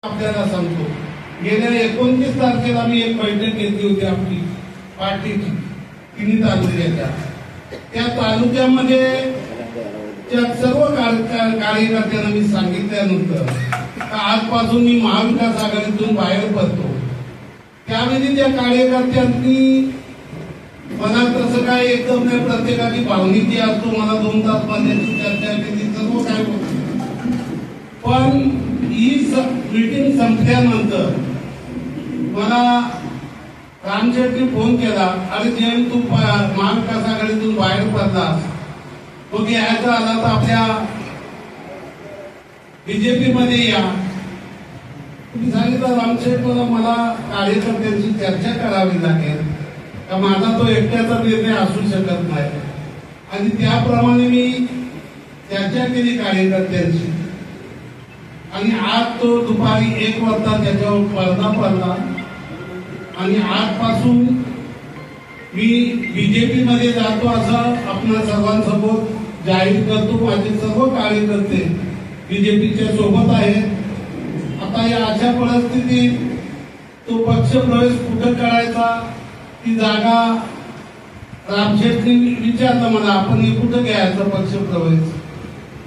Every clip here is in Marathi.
आपल्याला सांगतो, गेल्या 29 तारखेला मी एक बैठक घेतली होती आपली पार्टीची तिन्ही तालुक्याच्या. त्या तालुक्यामध्ये सर्व कार्यकर्त्यांना मी सांगितल्यानंतर आजपासून मी महाविकास आघाडीतून बाहेर पडतो. त्यावेळी त्या कार्यकर्त्यांनी मला तसं काय एकदम नाही, प्रत्येकाची भावनिकी असतो, मला 2 तास माझ्याची चर्चा केली, सर्व काय होतं. पण ही मीटिंग संपल्यानंतर मला रामशेट्टी फोन केला, अरे जयंत तू महाविकास आघाडीतून बाहेर पडलास, मग यायचा आला तर आपल्या बीजेपी मध्ये या. तुम्ही सांगितलं रामशेठ मला कार्यकर्त्यांची चर्चा करावी लागेल, का माझा तो एकट्याचा निर्णय असू शकत नाही. आणि त्याप्रमाणे मी चर्चा केली कार्यकर्त्यांची. आणि आज तो दुपारी 1 वाजता त्याच्यावर पडदा पडला. आणि आजपासून मी बीजेपी मध्ये जातो असं आपल्या सर्वांसमोर जाहीर करतो. माझे सर्व कार्यकर्ते बीजेपीच्या सोबत आहेत. आता या अशा परिस्थितीत तो पक्षप्रवेश कुठं करायचा, ती जागा रामशेठनी विचारलं मला, आपण हे कुठं घ्यायचं पक्षप्रवेश.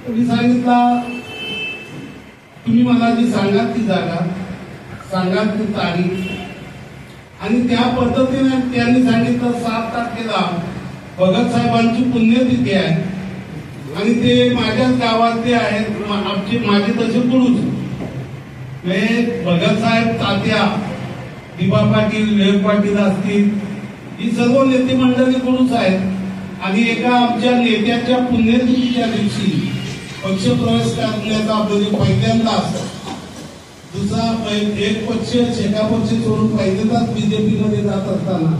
मी सांगितला, तुम्ही मला जी सांगा ती जागा, सांगा ती तारीख. आणि त्या पद्धतीने त्यांनी सांगितलं 7 तारखेला भगत साहेबांची पुण्यतिथी आहे आणि ते माझ्याच गावातले आहेत, माझे तसे गुरुच. भगत साहेब, तात्या, दिबा पाटील, विवेक पाटील असतील, ही सर्व नेते मंडळी गुरुच आहेत. आणि एका आमच्या नेत्याच्या पुण्यतिथीच्या दिवशी पक्षप्रवेश करण्याचा आपल्याला पहिल्यांदा असतो. दुसरा एक पक्ष शेका पक्ष सोडून पहिल्यांदाच बीजेपी मध्ये जात असताना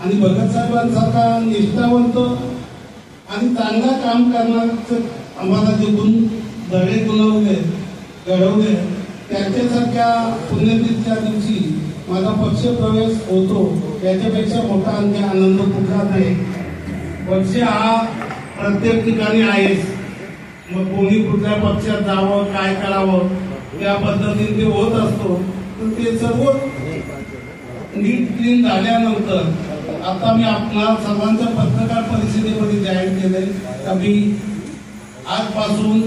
आणि भगत साहेबांसारखा निष्ठावंत आणि चांगला काम करण्याचं आम्हाला जे गुण धडे घडवले, त्यांच्यासारख्या पुण्यतिथीच्या दिवशी माझा पक्षप्रवेश होतो, याच्यापेक्षा मोठा आणखी आनंद कुठला नाही. पक्ष हा प्रत्येक ठिकाणी आहेच, मग कोणी कुठल्या पक्षात जावं, काय करावं, त्या पद्धतीने ते होत असतो. तर ते सर्व नीट क्लीन झाल्यानंतर आता मी आपल्या सर्वांच्या पत्रकार परिषदेमध्ये जाहीर केलंय का मी आजपासून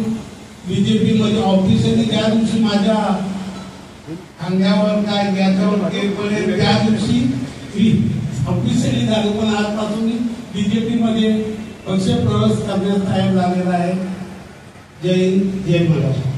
बीजेपी मध्ये ऑफिशियली ज्या दिवशी माझ्या खांद्यावर काय याच्यावर त्या दिवशी मी ऑफिशियली झालो, पण आजपासून मी बीजेपी मध्ये पक्ष प्रवेश करण्यास तयार झालेला आहे. जय हिंद, जय महाराष्ट्र.